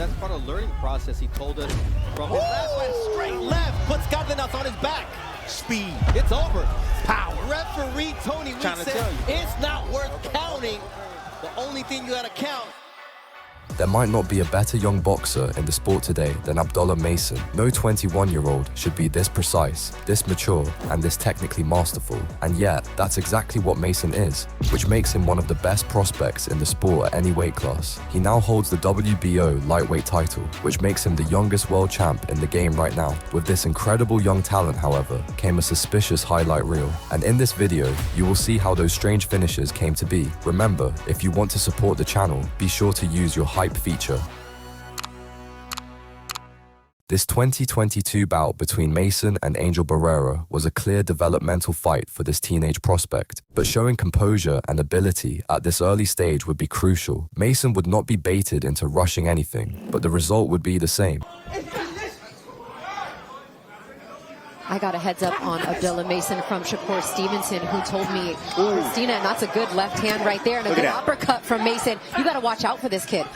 that's part of the learning process. He told us from his last fight, straight left, puts Cardenas on his back. Speed. It's over. Power. Referee Tony Weeks says it's not worth counting. The only thing you gotta count. There might not be a better young boxer in the sport today than Abdullah Mason. No 21-year-old should be this precise, this mature, and this technically masterful. And yet, that's exactly what Mason is, which makes him one of the best prospects in the sport at any weight class. He now holds the WBO lightweight title, which makes him the youngest world champ in the game right now. With this incredible young talent, however, came a suspicious highlight reel. And in this video, you will see how those strange finishes came to be. Remember, if you want to support the channel, be sure to use your hype feature. This 2022 bout between Mason and Angel Barrera was a clear developmental fight for this teenage prospect, but showing composure and ability at this early stage would be crucial. Mason would not be baited into rushing anything, but the result would be the same. I got a heads up on Abdullah Mason from Shakur Stevenson, who told me, Christina, and that's a good left hand right there, and a good uppercut from Mason. You got to watch out for this kid.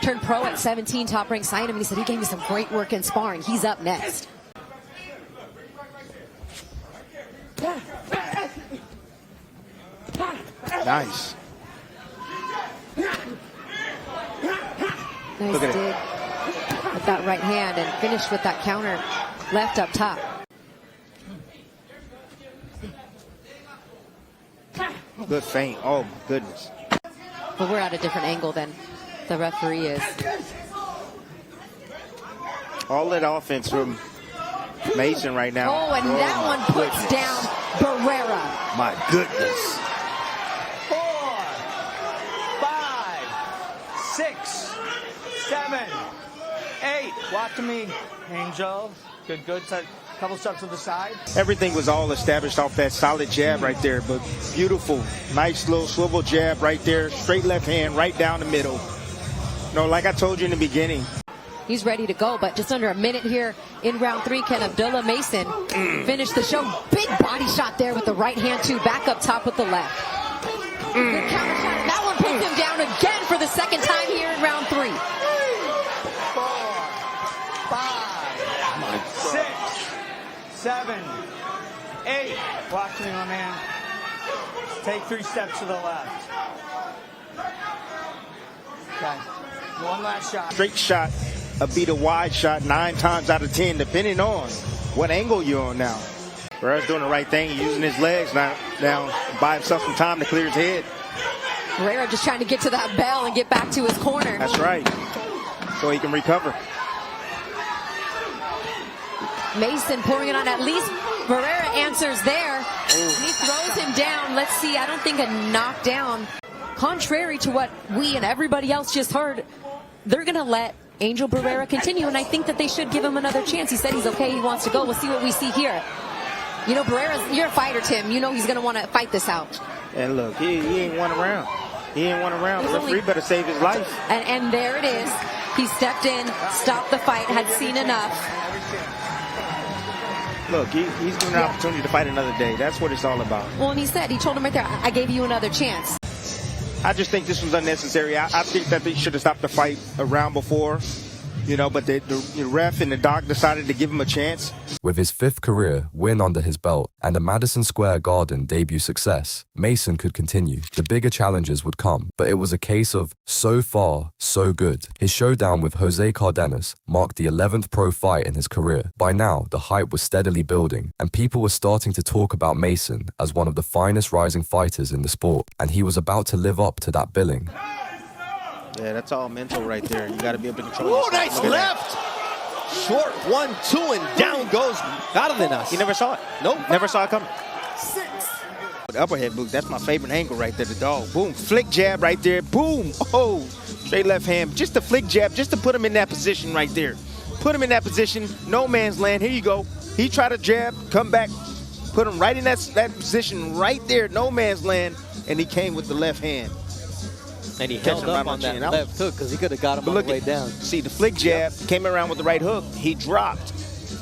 Turned pro at 17, top rank, signed him, and he said he gave me some great work in sparring. He's up next. Nice. Nice dig with that right hand and finished with that counter left up top. Good feint. Oh, my goodness. But we're at a different angle than the referee is. All that offense from Mason right now. Oh, and that one puts down Barrera. My goodness. 4, 5, 6, 7, 8. Watch me, Angel. Good, good. Couple steps to the side. Everything was all established off that solid jab right there, but beautiful, nice little swivel jab right there, straight left hand right down the middle. No, like I told you in the beginning. He's ready to go, but just under a minute here in round 3. Can Abdullah Mason finish the show? Big body shot there with the right hand too, back up top with the left. Good counter shot. That one puts him down again for the second time here in round 3. 4, 5, 6, 7, 8. Watch me, my man. Take 3 steps to the left. Okay. One last shot. Straight shot, beat a wide shot 9 times out of 10, depending on what angle you're on now. Barrera's doing the right thing, using his legs now buy himself some time to clear his head. Barrera just trying to get to that bell and get back to his corner. That's right. So he can recover. Mason pouring it on. At least Barrera answers there. And he throws him down. Let's see, I don't think a knockdown. Contrary to what we and everybody else just heard, they're going to let Angel Barrera continue, and I think that they should give him another chance. He said he's okay, he wants to go. We'll see what we see here. You know, Barrera's, you're a fighter, Tim. You know he's going to want to fight this out. And look, he ain't won a round. He ain't won a round. The referee better save his life. And there it is. He stepped in, stopped the fight, had seen enough. Look, he's given an opportunity to fight another day. That's what it's all about. Well, and he said, he told him right there, I gave you another chance. I just think this was unnecessary. I think that they should have stopped the fight a round before, you know, but the ref and the doc decided to give him a chance. With his 5th career win under his belt and a Madison Square Garden debut success, Mason could continue. The bigger challenges would come, but it was a case of so far, so good. His showdown with Jose Cardenas marked the 11th pro fight in his career. By now, the hype was steadily building, and people were starting to talk about Mason as one of the finest rising fighters in the sport, and he was about to live up to that billing. Yeah, that's all mental right there. You got to be able to control yourself. Nice left! Short 1-2, and down goes Cardenas. You never saw it? Nope. Never saw it coming. 6. The upper head boot, that's my favorite angle right there, the dog. Boom, flick jab right there, boom. Oh, straight left hand. Just a flick jab, just to put him in that position right there. Put him in that position, no man's land. Here you go. He tried to jab, come back, put him right in that position right there, no man's land, and he came with the left hand. And he held up on that left hook because he could have got him on the way down. See, the flick jab came around with the right hook. He dropped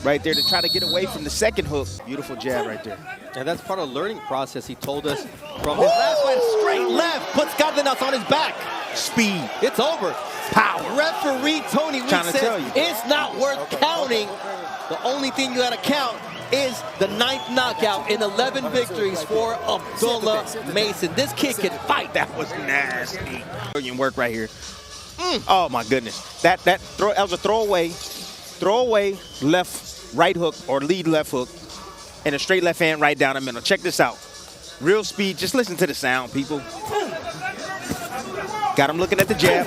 right there to try to get away from the second hook. Beautiful jab right there. And that's part of the learning process. He told us from his last fight, straight left, puts Cardenas on his back. Speed. It's over. Power. Referee Tony Weeks Trying to tell says you. it's not worth counting. The only thing you gotta count is the 9th knockout in 11 victories for Abdullah Mason. This kid can fight. That was nasty. Brilliant work right here. Oh my goodness. That was a throwaway right hook or lead left hook and a straight left hand right down the middle. Check this out. Real speed. Just listen to the sound, people. Got him looking at the jab.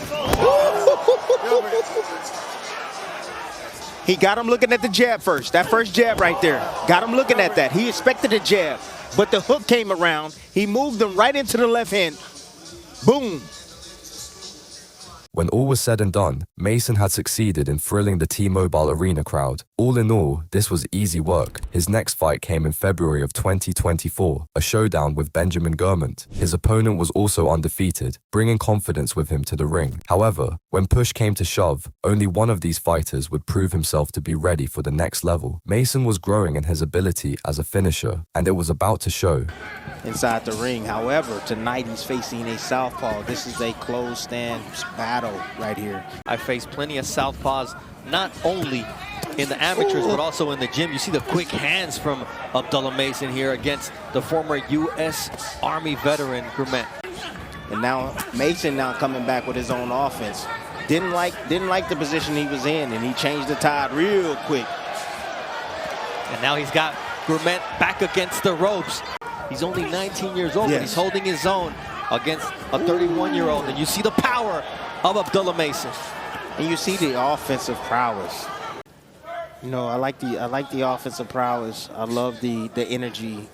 He got him looking at the jab first. That first jab right there. Got him looking at that. He expected a jab, but the hook came around. He moved him right into the left hand. Boom. When all was said and done, Mason had succeeded in thrilling the T-Mobile Arena crowd. All in all, this was easy work. His next fight came in February of 2024, a showdown with Benjamin Gur. His opponent was also undefeated, bringing confidence with him to the ring. However, when push came to shove, only one of these fighters would prove himself to be ready for the next level. Mason was growing in his ability as a finisher, and it was about to show. Inside the ring. However, tonight he's facing a southpaw. This is a closed stance battle right here. I faced plenty of southpaws, not only in the amateurs, but also in the gym. You see the quick hands from Abdullah Mason here against the former U.S. Army veteran, Gourmet. And now Mason now coming back with his own offense. Didn't like the position he was in, and he changed the tide real quick. And now he's got Gourmet back against the ropes. He's only 19 years old, but he's holding his own against a 31-year-old. And you see the power of Abdullah Mason. And you see the offensive prowess. You know, I like the offensive prowess. I love the energy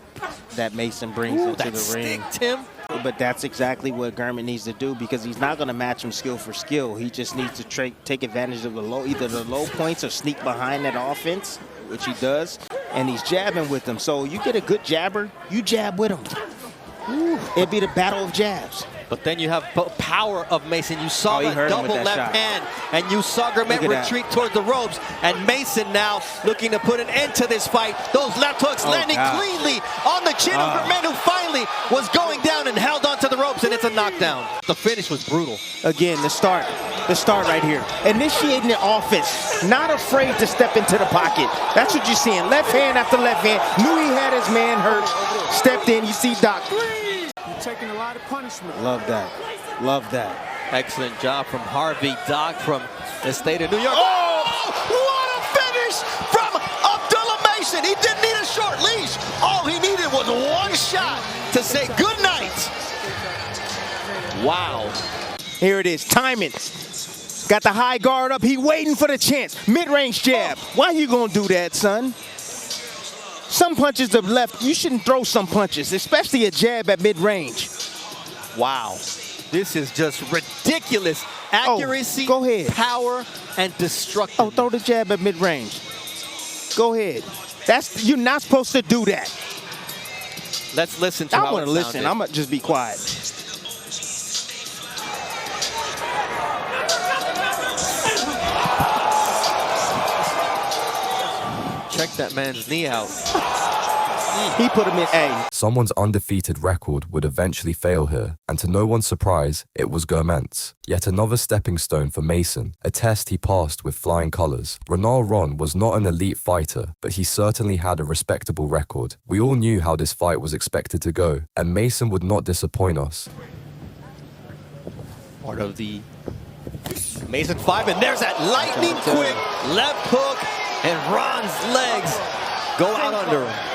that Mason brings into the ring. Stick, Tim. But that's exactly what Gurman needs to do, because he's not going to match him skill for skill. He just needs to take advantage of either the low points or sneak behind that offense, which he does. And he's jabbing with them. So you get a good jabber, you jab with him. It'd be the battle of jabs. But then you have power of Mason. You saw that double left hand, and you saw Gourmet retreat towards the ropes. And Mason now looking to put an end to this fight. Those left hooks landing cleanly on the chin of Gourmet, who finally was going down and held onto the ropes, and it's a knockdown. The finish was brutal. Again, the start right here. Initiating the offense, not afraid to step into the pocket. That's what you're seeing. Left hand after left hand. Knew he had his man hurt. Stepped in. You see Doc. Taking a lot of punishment. Love that. Love that. Excellent job from Harvey Doc from the state of New York. Oh, what a finish from Abdullah Mason. He didn't need a short leash. All he needed was one shot to say good night. Wow. Here it is. Timing. Got the high guard up. He waiting for the chance. Mid-range jab. Why you gonna do that, son? Some punches to the left, you shouldn't throw some punches, especially a jab at mid-range. Wow. This is just ridiculous. Accuracy, go ahead. Power, and destruction. Oh, throw the jab at mid-range. Go ahead. You're not supposed to do that. Let's listen to how it sounded. I want to listen. I'm going to just be quiet. Check that man's knee out. He put him in A. Someone's undefeated record would eventually fail here, and to no one's surprise, it was Gourmet's. Yet another stepping stone for Mason, a test he passed with flying colors. Ronald Ron was not an elite fighter, but he certainly had a respectable record. We all knew how this fight was expected to go, and Mason would not disappoint us. Part of the Mason 5, and there's that lightning quick left hook, and Ron's legs go out under him.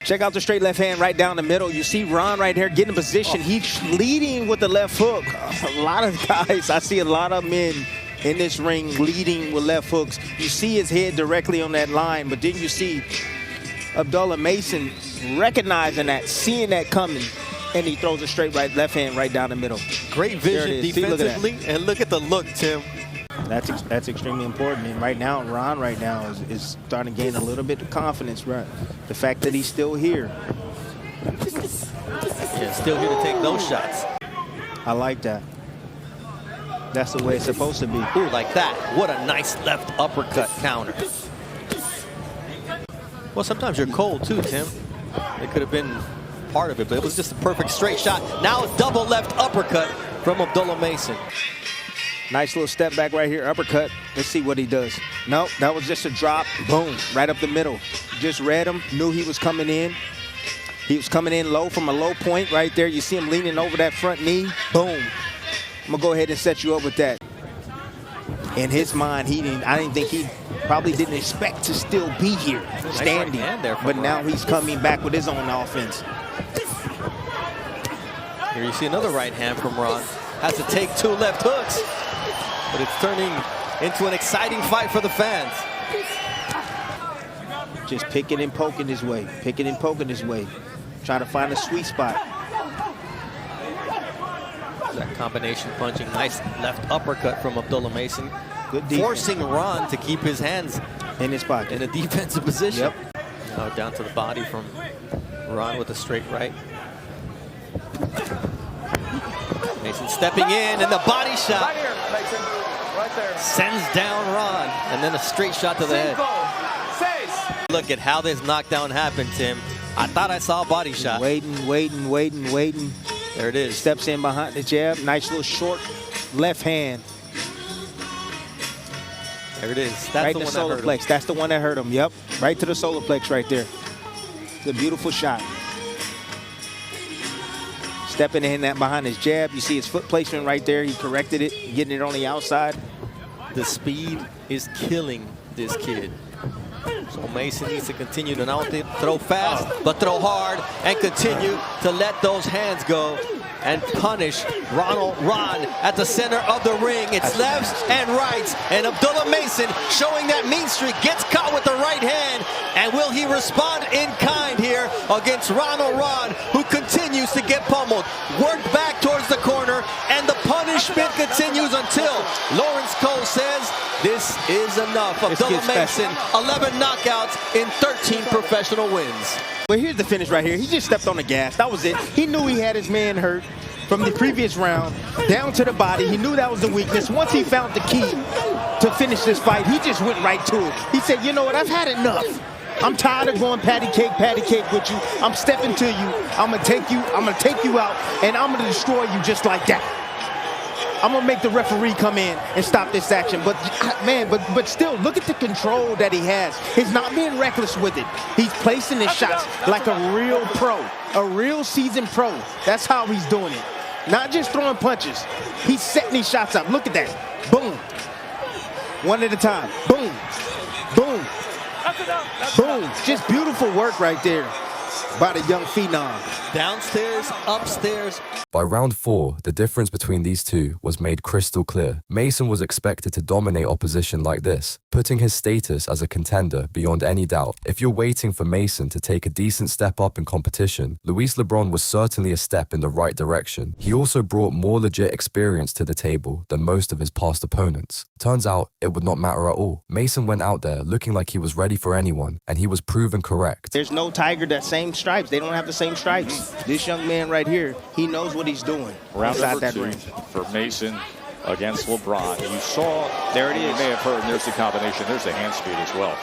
Check out the straight left hand right down the middle. You see Ron right here getting in position. He's leading with the left hook. A lot of guys, I see a lot of men in this ring leading with left hooks. You see his head directly on that line, but then you see Abdullah Mason recognizing that, seeing that coming, and he throws a straight left hand right down the middle. Great vision defensively, and look at the look, Tim. That's extremely important. And right now, Ron is starting to gain a little bit of confidence, right? The fact that he's still here. Yeah, still here to take those shots. I like that. That's the way it's supposed to be. Ooh, like that. What a nice left uppercut counter. Well, sometimes you're cold too, Tim. It could have been part of it, but it was just a perfect straight shot. Now a double left uppercut from Abdullah Mason. Nice little step back right here, uppercut. Let's see what he does. Nope, that was just a drop. Boom, right up the middle. Just read him, knew he was coming in. He was coming in low from a low point right there. You see him leaning over that front knee. Boom. I'm gonna go ahead and set you up with that. In his mind, I didn't think he probably didn't expect to still be here, standing. But now he's coming back with his own offense. Here you see another right hand from Ron. Has to take 2 left hooks, but it's turning into an exciting fight for the fans. Just picking and poking his way, picking and poking his way, trying to find a sweet spot. That combination punching, nice left uppercut from Abdullah Mason. Good defense. Forcing Ron to keep his hands in his pocket. In a defensive position. Yep. Now down to the body from Ron with a straight right. Mason stepping in, and the body shot. Right here, Mason. Right there. Sends down Ron, and then a straight shot to the head. Look at how this knockdown happened, Tim. I thought I saw a body shot. Waiting. There it is. Steps in behind the jab. Nice little short left hand. There it is. That's right the in the one solar that hurt plex. him. That's the one that hurt him. Yep. Right to the solar plex right there. The beautiful shot. Stepping in that behind his jab. You see his foot placement right there. He corrected it, getting it on the outside. The speed is killing this kid. So Mason needs to continue to not only throw fast, but throw hard and continue to let those hands go and punish Ronald Ron at the center of the ring. It's lefts and rights, and Abdullah Mason showing that mean streak, gets caught with the right hand, and will he respond in kind here against Ronald Ron, who continues to get pummeled. Worked back towards the corner, and the punishment continues until Lawrence Cole says this is enough. Abdullah Mason, 11 knockouts in 13 professional wins. But here's the finish right here. He just stepped on the gas. That was it. He knew he had his man hurt from the previous round, down to the body. He knew that was the weakness. Once he found the key to finish this fight, he just went right to it. He said, you know what, I've had enough. I'm tired of going patty cake with you. I'm stepping to you. I'm gonna take you out, and I'm gonna destroy you just like that. I'm gonna make the referee come in and stop this action. But man, but still, look at the control that he has. He's not being reckless with it. He's placing his shots like a real pro, a real seasoned pro. That's how he's doing it. Not just throwing punches. He's setting these shots up. Look at that. Boom. One at a time. Boom. Boom. Boom. Just beautiful work right there by the young phenom. Downstairs, upstairs. By round 4, the difference between these two was made crystal clear. Mason was expected to dominate opposition like this, putting his status as a contender beyond any doubt. If you're waiting for Mason to take a decent step up in competition, Luis LeBron was certainly a step in the right direction. He also brought more legit experience to the table than most of his past opponents. Turns out, it would not matter at all. Mason went out there looking like he was ready for anyone, and he was proven correct. There's no Tiger that same stripes. They don't have the same stripes. This young man right here, he knows what he's doing. Round number 2 for Mason against LeBron. You saw, there it is. You may have heard, and there's the combination. There's the hand speed as well.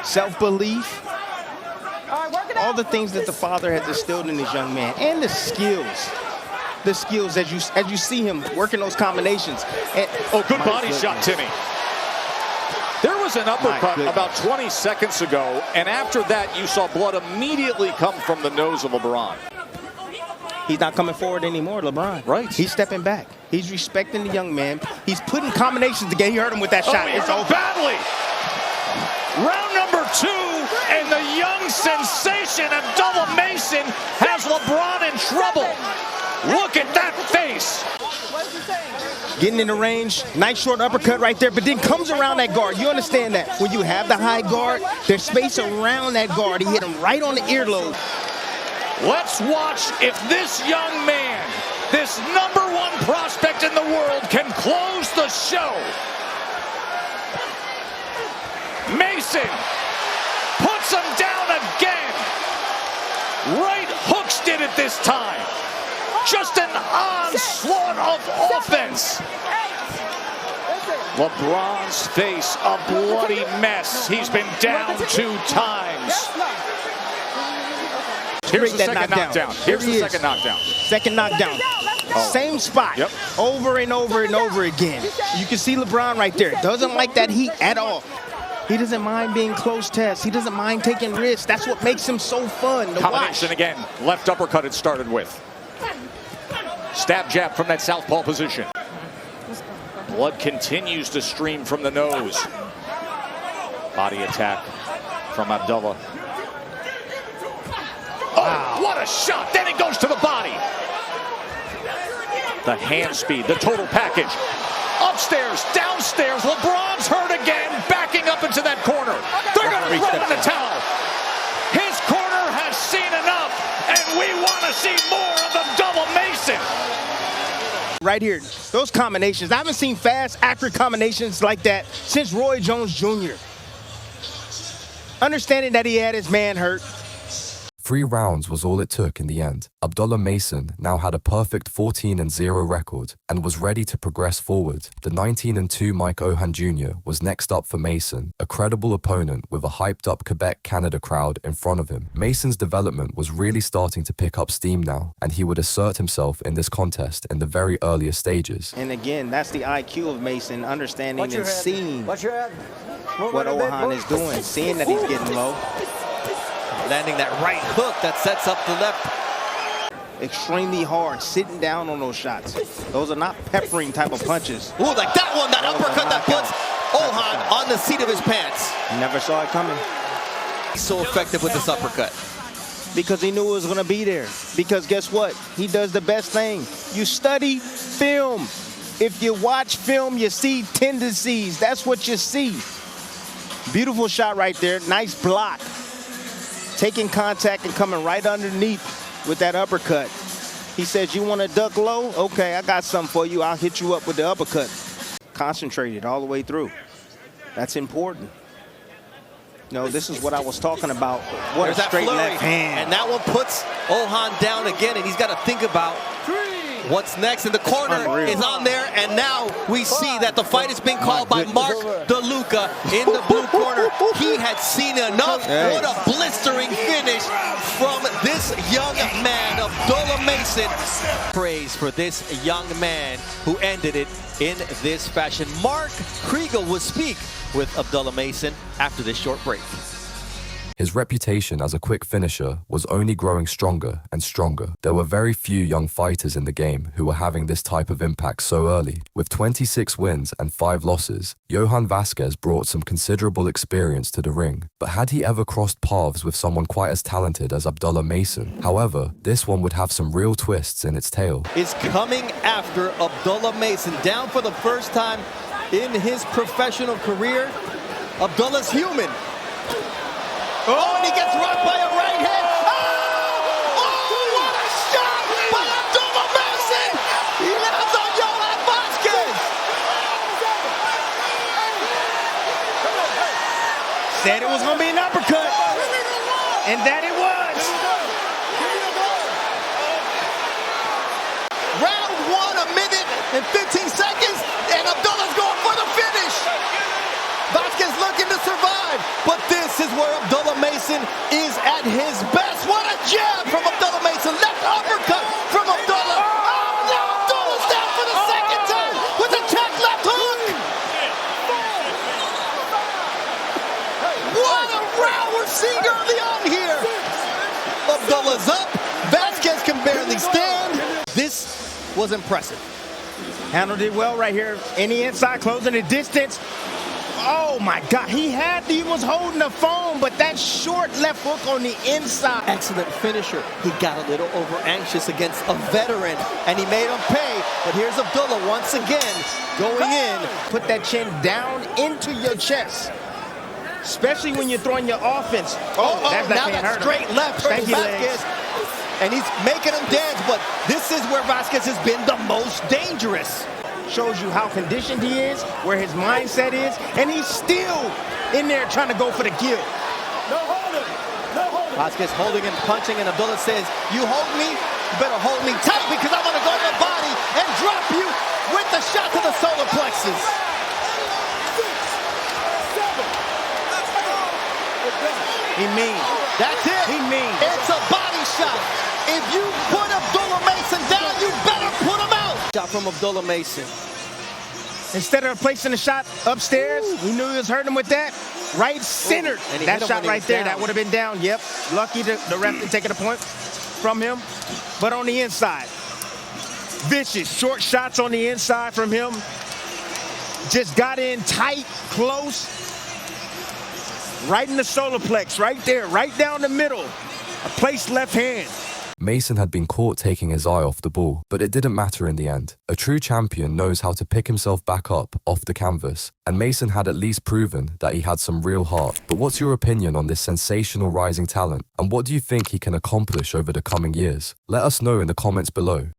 Self-belief. All the things that the father has instilled in this young man, and the skills. The skills as you see him working those combinations. And, good body shot, Timmy. There was an uppercut about 20 seconds ago, and after that, you saw blood immediately come from the nose of LeBron. He's not coming forward anymore, LeBron. Right. He's stepping back. He's respecting the young man. He's putting combinations together. He hurt him with that shot. It's over. Badly. Round number 2, and the young sensation Abdullah Mason has LeBron in trouble. Look at that face. Getting in the range, nice short uppercut right there, but then comes around that guard. You understand that? When you have the high guard, there's space around that guard. He hit him right on the earlobe. Let's watch if this young man, this #1 prospect in the world, can close the show. Mason puts him down again. Right hooks did it this time. Just an onslaught of offense. LeBron's face a bloody mess. He's been down 2 times. Here's the second knockdown. Here's the second knockdown. Second knockdown. Same spot. Yep. Over and over and over again. You can see LeBron right there. Doesn't like that heat at all. He doesn't mind being close tests. He doesn't mind taking risks. That's what makes him so fun to watch. Combination again. Left uppercut it started with. Stab jab from that southpaw position. Blood continues to stream from the nose. Body attack from Abdullah. Oh, what a shot! Then it goes to the body. The hand speed, the total package. Upstairs, downstairs, LeBron's hurt again, backing up into that corner. They're going to throw in the towel. His corner has seen enough, and we want to see more of Abdullah Mason. Right here, those combinations. I haven't seen fast, accurate combinations like that since Roy Jones Jr. Understanding that he had his man hurt. 3 rounds was all it took in the end. Abdullah Mason now had a perfect 14-0 record and was ready to progress forward. The 19-2 Mike Ohan Jr. was next up for Mason, a credible opponent with a hyped-up Quebec, Canada crowd in front of him. Mason's development was really starting to pick up steam now, and he would assert himself in this contest in the very earliest stages. And again, that's the IQ of Mason, understanding and seeing what Ohan is doing, seeing that he's getting low. Landing that right hook that sets up the left. Extremely hard, sitting down on those shots. Those are not peppering type of punches. Ooh, like that one, that uppercut that puts Ohan on the seat of his pants. Never saw it coming. He's so effective with this uppercut. Because he knew it was going to be there. Because guess what? He does the best thing. You study film. If you watch film, you see tendencies. That's what you see. Beautiful shot right there. Nice block. Taking contact and coming right underneath with that uppercut. He says, you want to duck low? Okay, I got something for you. I'll hit you up with the uppercut. Concentrated all the way through. That's important. No, this is what I was talking about. What There's a straight left hand. And that one puts Ohan down again, and he's got to think about what's next. And the corner is on there, and now we see that the fight is being called by Mark DeLuca in the blue corner. He had seen enough. Hey. What a blistering finish from this young man, Abdullah Mason. Praise for this young man who ended it in this fashion. Mark Kriegel will speak with Abdullah Mason after this short break. His reputation as a quick finisher was only growing stronger and stronger. There were very few young fighters in the game who were having this type of impact so early. With 26 wins and 5 losses, Johan Vasquez brought some considerable experience to the ring. But had he ever crossed paths with someone quite as talented as Abdullah Mason? However, this one would have some real twists in its tail. Is coming after Abdullah Mason, down for the first time in his professional career. Abdullah's human. Oh, and he gets rocked by a right hand. Oh, what a shot by Abdullah Mason. He lands on Johan Vasquez. Said it was going to be an uppercut. And that it was. Round 1, 1 minute and 15 seconds, and Abdullah's going for the finish. Vasquez looking to survive, but this is where Abdullah Mason is at his best. What a jab from Abdullah Mason. Left uppercut from Abdullah. Oh, now Abdullah's down for the second time with a check left hook. What a round we're seeing early on here. Abdullah's up. Vasquez can barely stand. This was impressive. Handled it well right here. Any inside, closing the distance. Oh my God, he was holding the phone, but that short left hook on the inside. Excellent finisher. He got a little over anxious against a veteran, and he made him pay. But here's Abdullah once again going in. Put that chin down into your chest, especially when you're throwing your offense. Now that straight left Thank you, Vasquez. And he's making him dance, but this is where Vasquez has been the most dangerous. Shows you how conditioned he is, where his mindset is, and he's still in there trying to go for the kill. Vasquez holding and punching, and Abdullah says, you hold me, you better hold me tight because I'm going to go to the body and drop you with the shot to the solar plexus. He mean. That's it. He mean. It's a body shot. If you put Abdullah Mason down, you better put him Shot from Abdullah Mason. Instead of placing the shot upstairs, he knew he was hurting him with that. Right centered. That shot right there, that would have been down. Yep. Lucky the ref didn't take a point from him. But on the inside, vicious short shots on the inside from him. Just got in tight, close. Right in the solar plex, right there, right down the middle. A placed left hand. Mason had been caught taking his eye off the ball, but it didn't matter in the end. A true champion knows how to pick himself back up off the canvas, and Mason had at least proven that he had some real heart. But what's your opinion on this sensational rising talent, and what do you think he can accomplish over the coming years? Let us know in the comments below.